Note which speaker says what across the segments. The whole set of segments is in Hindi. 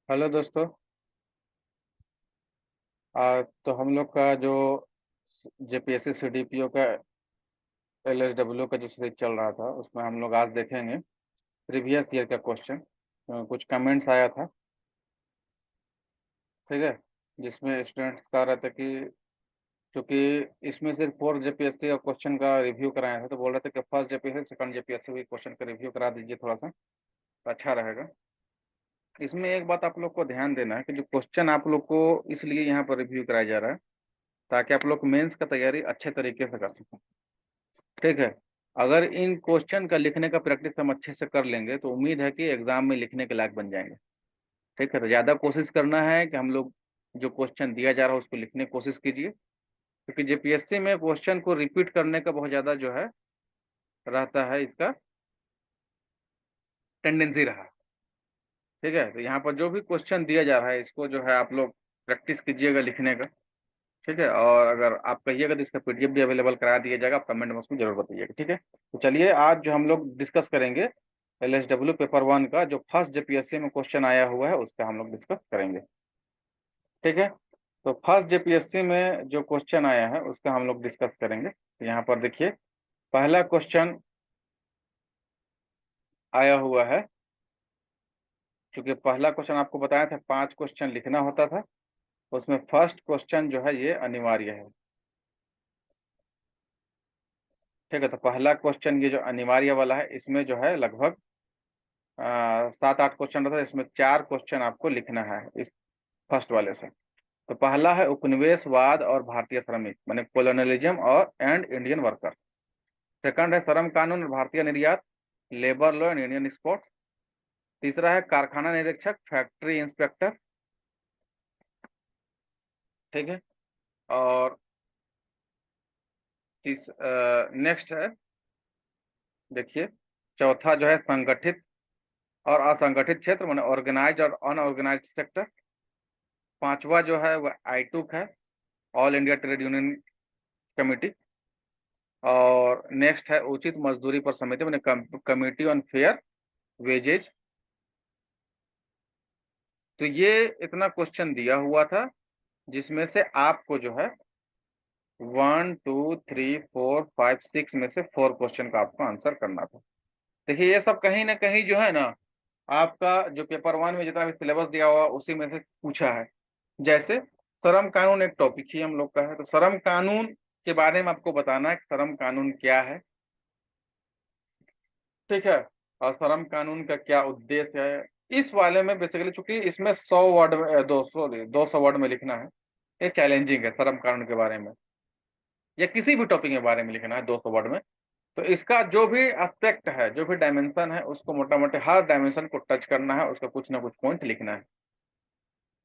Speaker 1: हेलो दोस्तों। तो हम लोग का जो जेपीएससी सीडीपीओ का एलएसडब्ल्यू का जो सीरीज चल रहा था उसमें हम लोग आज देखेंगे प्रीवियस ईयर का क्वेश्चन। कुछ कमेंट्स आया था, ठीक है, जिसमें स्टूडेंट्स कह रहे थे कि क्योंकि इसमें सिर्फ फोर जेपीएससी का क्वेश्चन का रिव्यू कराया था, तो बोल रहे थे कि फर्स्ट जेपीएससी सेकंड जेपीएससी भी क्वेश्चन का रिव्यू करा दीजिए थोड़ा सा, तो अच्छा रहेगा। इसमें एक बात आप लोग को ध्यान देना है कि जो क्वेश्चन आप लोग को इसलिए यहाँ पर रिव्यू कराया जा रहा है ताकि आप लोग मेंस का तैयारी अच्छे तरीके से कर सकें, ठीक है। अगर इन क्वेश्चन का लिखने का प्रैक्टिस हम अच्छे से कर लेंगे तो उम्मीद है कि एग्जाम में लिखने के लायक बन जाएंगे, ठीक है। तो ज़्यादा कोशिश करना है कि हम लोग जो क्वेश्चन दिया जा रहा है उसको लिखने की कोशिश कीजिए, क्योंकि जेपीएससी में क्वेश्चन को रिपीट करने का बहुत ज़्यादा जो है रहता है, इसका टेंडेंसी रहा, ठीक है। तो यहाँ पर जो भी क्वेश्चन दिया जा रहा है इसको जो है आप लोग प्रैक्टिस कीजिएगा लिखने का, ठीक है। और अगर आप कहिएगा तो इसका पीडीएफ भी अवेलेबल करा दिया जाएगा, आप कमेंट बॉक्स में जरूर बताइएगा, ठीक है। तो चलिए आज जो हम लोग डिस्कस करेंगे एलएसडब्ल्यू पेपर वन का जो फर्स्ट जेपीएससी में क्वेश्चन आया हुआ है उसका हम लोग डिस्कस करेंगे, ठीक है। तो फर्स्ट जेपीएससी में जो क्वेश्चन आया है उसका हम लोग डिस्कस करेंगे। तो यहाँ पर देखिए पहला क्वेश्चन आया हुआ है। क्योंकि पहला क्वेश्चन आपको बताया था 5 क्वेश्चन लिखना होता था, उसमें फर्स्ट क्वेश्चन जो है ये अनिवार्य है, ठीक है। तो पहला क्वेश्चन ये जो अनिवार्य वाला है इसमें जो है लगभग 7-8 क्वेश्चन रहता है, इसमें 4 क्वेश्चन आपको लिखना है इस फर्स्ट वाले से। तो पहला है उपनिवेशवाद और भारतीय श्रमिक, माने कोलोनियलिज्म और एंड इंडियन वर्कर। सेकंड है श्रम कानून और भारतीय निर्यात, labour law and Indian sports. तीसरा है कारखाना निरीक्षक, फैक्ट्री इंस्पेक्टर, ठीक है। और नेक्स्ट है, देखिए, चौथा जो है संगठित और असंगठित क्षेत्र, माने ऑर्गेनाइज और अनऑर्गेनाइज सेक्टर। पांचवा जो है वह आईटूक है, all India trade union committee. और नेक्स्ट है उचित मजदूरी पर समिति, मैंने कमिटी ऑन फेयर वेजेज। तो ये इतना क्वेश्चन दिया हुआ था जिसमें से आपको जो है 1 2 3 4 5 6 में से 4 क्वेश्चन का आपको आंसर करना था। देखिए ये सब कहीं ना कहीं जो है ना आपका जो पेपर वन में जितना भी सिलेबस दिया हुआ उसी में से पूछा है। जैसे श्रम कानून एक टॉपिक ही हम लोग का है, तो श्रम कानून के बारे में आपको बताना है कि श्रम कानून क्या है, ठीक है, और श्रम कानून का क्या उद्देश्य है। इस वाले में बेसिकली चूंकि इसमें 100 वर्ड में 200 वर्ड में लिखना है, ये चैलेंजिंग है श्रम कानून के बारे में, या किसी भी टॉपिक के बारे में लिखना है 200 वर्ड में। तो इसका जो भी एस्पेक्ट है, जो भी डायमेंशन है, उसको मोटा मोटे हर डायमेंशन को टच करना है, उसका कुछ ना कुछ पॉइंट लिखना है,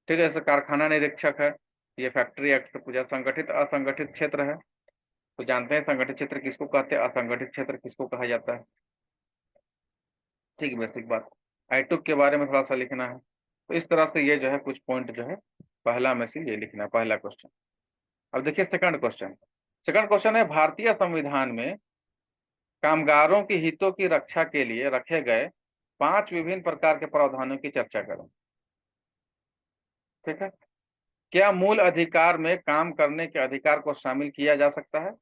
Speaker 1: ठीक है। जैसे कारखाना निरीक्षक है, ये फैक्ट्री एक्ट से पूछा। संगठित असंगठित क्षेत्र है, तो जानते हैं संगठित क्षेत्र किसको कहते हैं, असंगठित क्षेत्र किसको कहा जाता है, ठीक है, बेसिक बात। आईटुक के बारे में थोड़ा सा लिखना है। तो इस तरह से ये जो है कुछ पॉइंट जो है पहला में से ये लिखना है, पहला क्वेश्चन। अब देखिए सेकंड क्वेश्चन। सेकंड क्वेश्चन है भारतीय संविधान में कामगारों के हितों की रक्षा के लिए रखे गए 5 विभिन्न प्रकार के प्रावधानों की चर्चा करें, ठीक है। क्या मूल अधिकार में काम करने के अधिकार को शामिल किया जा सकता है?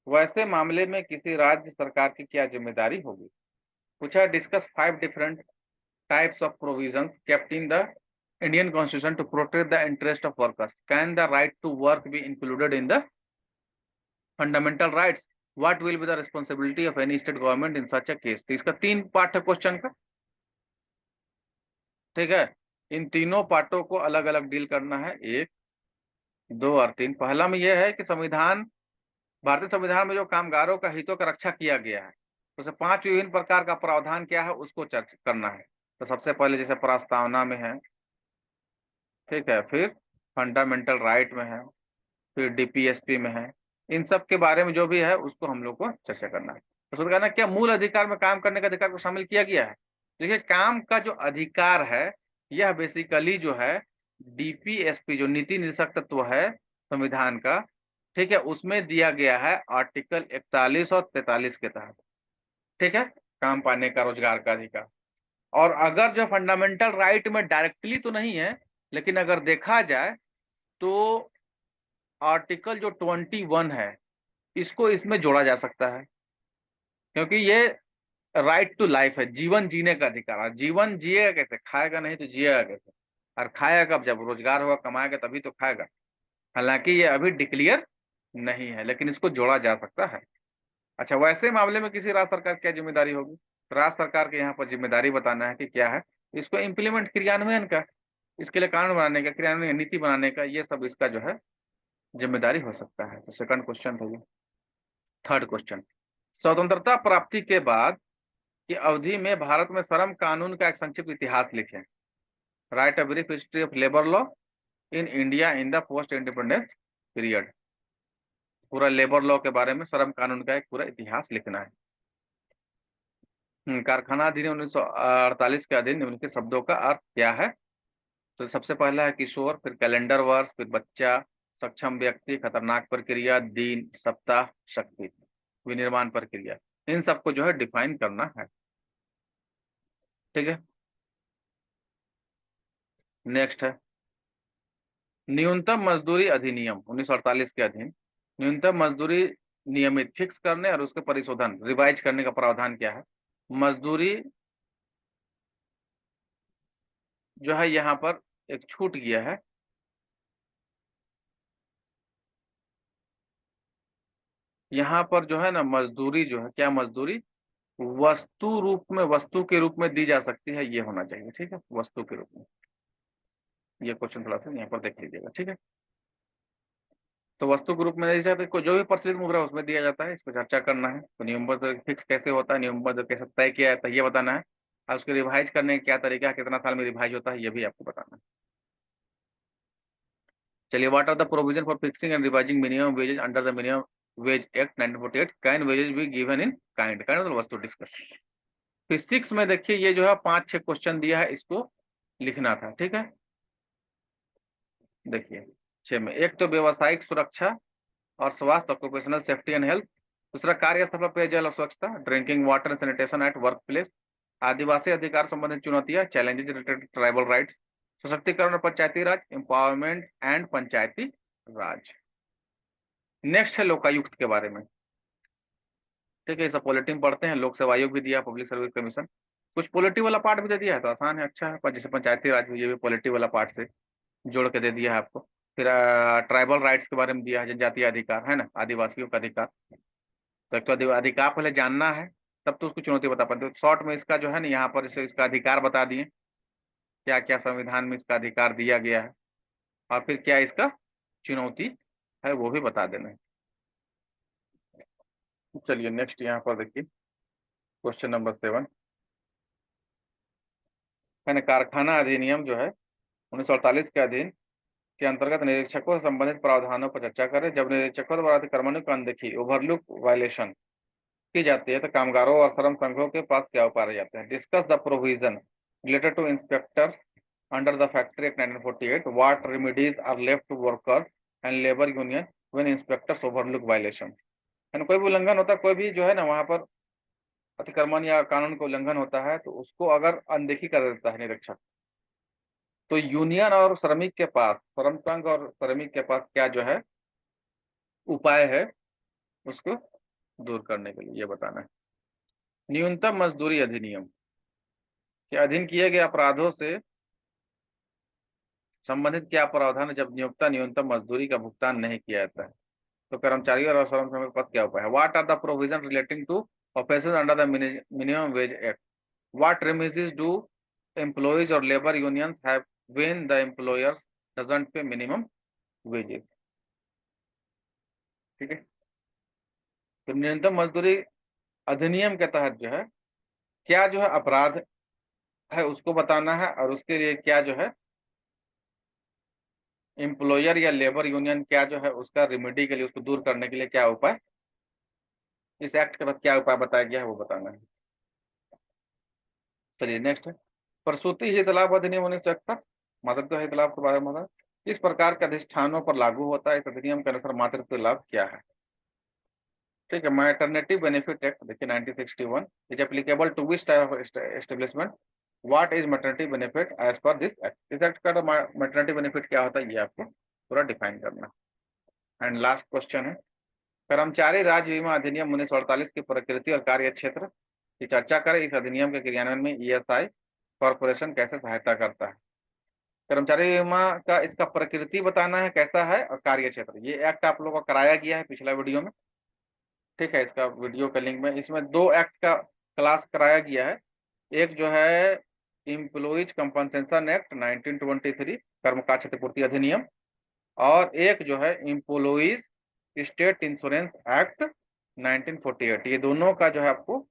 Speaker 1: वैसे मामले में किसी राज्य सरकार की क्या जिम्मेदारी होगी? पूछा discuss 5 different types of provisions kept in the Indian Constitution to protect the interest of workers. Can the right to work be included in the fundamental rights? What will be the responsibility of any state government in such a case? तो इसका 3 पार्ट है क्वेश्चन का, ठीक है। इन तीनों पार्टों को अलग अलग डील करना है, 1 2 और 3। पहला में यह है कि संविधान, भारतीय संविधान में जो कामगारों का हितों का रक्षा किया गया है उसे 5 विभिन्न प्रकार का प्रावधान क्या है उसको चर्चा करना है। तो सबसे पहले जैसे प्रस्तावना में है, ठीक है, फिर फंडामेंटल राइट में है, फिर डीपीएसपी में है। इन सब के बारे में जो भी है उसको हम लोग को चर्चा करना है। तो उसको कहना है क्या मूल अधिकार में काम करने का अधिकार को शामिल किया गया है। देखिए काम का जो अधिकार है यह बेसिकली जो है डीपीएसपी जो नीति निर्देशक तत्व है संविधान का, ठीक है, उसमें दिया गया है आर्टिकल 41 और 43 के तहत, ठीक है, काम पाने का रोजगार का अधिकार। और अगर जो फंडामेंटल राइट में डायरेक्टली तो नहीं है, लेकिन अगर देखा जाए तो आर्टिकल जो 21 है इसको इसमें जोड़ा जा सकता है, क्योंकि ये राइट टू लाइफ है, जीवन जीने का अधिकार है। जीवन जिएगा कैसे? खाएगा नहीं तो जिएगा कैसे? और खाएगा कब? जब रोजगार होगा, कमाएगा तभी तो खाएगा। हालांकि ये अभी डिक्लेयर नहीं है, लेकिन इसको जोड़ा जा सकता है। अच्छा, वैसे मामले में किसी राज्य सरकार की क्या जिम्मेदारी होगी? राज्य सरकार के यहाँ पर जिम्मेदारी बताना है कि क्या है, इसको इम्प्लीमेंट, क्रियान्वयन का, इसके लिए कानून बनाने का, क्रियान्वयन नीति बनाने का, ये सब इसका जो है जिम्मेदारी हो सकता है। तो सेकंड क्वेश्चन था ये। थर्ड क्वेश्चन, स्वतंत्रता प्राप्ति के बाद की अवधि में भारत में श्रम कानून का एक संक्षिप्त इतिहास लिखें। Right a brief history of labour law in India in the post independence period. पूरा लेबर लॉ के बारे में, श्रम कानून का एक पूरा इतिहास लिखना है। कारखाना अधिनियम 1948 के अधीन निम्नलिखित शब्दों का अर्थ क्या है? तो सबसे पहला है किशोर, फिर कैलेंडर वर्ष, फिर बच्चा, सक्षम व्यक्ति, खतरनाक प्रक्रिया, दिन, सप्ताह, शक्ति, विनिर्माण प्रक्रिया। इन सबको जो है डिफाइन करना है। ठीक है, नेक्स्ट है न्यूनतम मजदूरी अधिनियम 1948 के अधीन न्यूनतम मजदूरी नियमित फिक्स करने और उसके परिशोधन, रिवाइज करने का प्रावधान क्या है? मजदूरी जो है यहाँ पर एक छूट गया है। यहाँ पर जो है ना, मजदूरी जो है, क्या मजदूरी? वस्तु रूप में, वस्तु के रूप में दी जा सकती है, ये होना चाहिए। ठीक है, वस्तु के रूप में। ये क्वेश्चन थोड़ा सा यहाँ पर देख लीजिएगा। ठीक है, तो वस्तु के रूप में दी जाती है, जो भी प्रचलित मुद्रा है उसमें दिया जाता है, इस पर चर्चा करना है। तो नियमबद्ध फिक्स कैसे होता है, नियमबद्ध कैसे तय किया जाता है, ये बताना है। और उसको रिवाइज करने का क्या तरीका है, कितना साल में रिवाइज होता है, ये भी आपको बताना है। चलिए, what are the provision for fixing and revising minimum wages under the minimum wage act 1948? Can wages be given in kind? Kind मतलब वस्तु। डिस्कस। फिजिक्स में देखिए, ये जो है 5-6 क्वेश्चन दिया है, इसको लिखना था। ठीक है, देखिए 6 में, एक तो व्यवसायिक सुरक्षा और स्वास्थ्य, ऑक्यूपेशनल सेफ्टी एंड हेल्थ। दूसरा, कार्यस्थल पर पेयजल और स्वच्छता, drinking water and sanitation at work place. आदिवासी अधिकार संबंधित चुनौतियां, challenges related to tribal rights. सशक्तिकरण और panchayati raj, empowerment and panchayati raj. Next है लोकायुक्त के बारे में। ठीक है, सब पॉलिटी में पढ़ते हैं। लोक सेवा आयोग भी दिया, पब्लिक सर्विस कमीशन, कुछ पॉलिटी वाला पार्ट भी दे दिया है, तो आसान है, अच्छा है। पर जैसे पंचायती राज भी, ये भी पॉलिटी वाला पार्ट से जोड़ के दे दिया है आपको। फिर ट्राइबल राइट्स के बारे में दिया है, जनजातीय अधिकार है ना, आदिवासियों का अधिकार। तो एक तो अधिकार पहले जानना है, तब तो उसको चुनौती बता पाते हो। शॉर्ट में इसका जो है ना, यहाँ पर इसे इसका अधिकार बता दिए, क्या क्या संविधान में इसका अधिकार दिया गया है, और फिर क्या इसका चुनौती है वो भी बता देना है। चलिए नेक्स्ट यहाँ पर देखिए, क्वेश्चन नंबर 7 है ना, कारखाना अधिनियम जो है 1948 के अधीन के अंतर्गत निरीक्षकों से संबंधित प्रावधानों पर चर्चा करें। जब निरीक्षकों द्वारा अतिक्रमणों की अनदेखी, ओवरलुक वायलेशन की जाती है, तो कामगारों और श्रम संघों के पास क्या उपाय रह जाते हैं? Discuss the provision related to inspector under the factory act 1948। What remedies are left to workers and labour union when inspectors overlook violation? यानी कोई भी उल्लंघन होता है, कोई भी जो है ना वहां पर अतिक्रमण या कानून का उल्लंघन होता है, तो उसको अगर अनदेखी कर देता है निरीक्षक, तो यूनियन और श्रमिक के पास, श्रम संघ और श्रमिक के पास क्या जो है उपाय है उसको दूर करने के लिए, ये बताना है। न्यूनतम मजदूरी अधिनियम के अधीन किए गए अपराधों से संबंधित क्या प्रावधान है जब नियोक्ता न्यूनतम मजदूरी का भुगतान नहीं किया जाता है? तो कर्मचारियों और श्रम संघ के पास क्या उपाय है? What are the provision relating to offences under the minimum wage act? What remedies do employees और labour unions have when the employers doesn't pay minimum wages? ठीक है, तो न्यूनतम मजदूरी अधिनियम के तहत जो है क्या जो है अपराध है उसको बताना है, और उसके लिए क्या जो है एम्प्लॉयर या लेबर यूनियन क्या जो है उसका रेमेडी के लिए, उसको दूर करने के लिए क्या उपाय, इस एक्ट के बाद क्या उपाय बताया गया है वो बताना है। चलिए नेक्स्ट है प्रसूति हित लाभ अधिनियम 1971। मातृत्व हित लाभ के बारे में बताया, इस प्रकार के अधिष्ठानों पर लागू होता है। इस अधिनियम के अनुसार मातृत्व लाभ क्या है? ठीक है, मैटरनिटी बेनिफिट एक्ट देखिए 1961 is applicable to which type of establishment? What is maternity benefit as per this act, इस एक्ट का मैटरनिटी बेनिफिट क्या होता है ये आपको पूरा डिफाइन करना। एंड लास्ट क्वेश्चन है, कर्मचारी राज्य बीमा अधिनियम 1948 की प्रकृति और कार्य क्षेत्र की चर्चा करें। इस अधिनियम के क्रियान्वयन में ईएसआई कॉर्पोरेशन कैसे सहायता करता है। कर्मचारी बीमा का इसका प्रकृति बताना है कैसा है और कार्य क्षेत्र। ये एक्ट आप लोगों को कराया गया है पिछला वीडियो में, ठीक है। इसका वीडियो का लिंक में, इसमें दो एक्ट का क्लास कराया गया है। एक जो है इम्प्लॉइज कंपनसेशन एक्ट 1923 कर्मकाज क्षतिपूर्ति अधिनियम, और एक जो है इम्प्लॉइज स्टेट इंश्योरेंस एक्ट 1948। ये दोनों का जो है आपको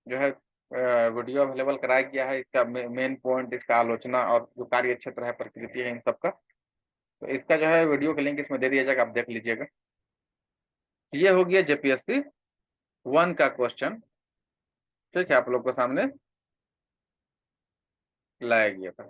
Speaker 1: जो है वीडियो अवेलेबल कराया गया है। इसका मेन पॉइंट, इसका आलोचना और जो कार्य क्षेत्र है, प्रकृति है, इन सब का। तो इसका जो है वीडियो का लिंक इसमें दे दिया जाएगा, आप देख लीजिएगा। ये हो गया जेपीएससी 1 का क्वेश्चन, ठीक है, आप लोग के सामने लाया गया था।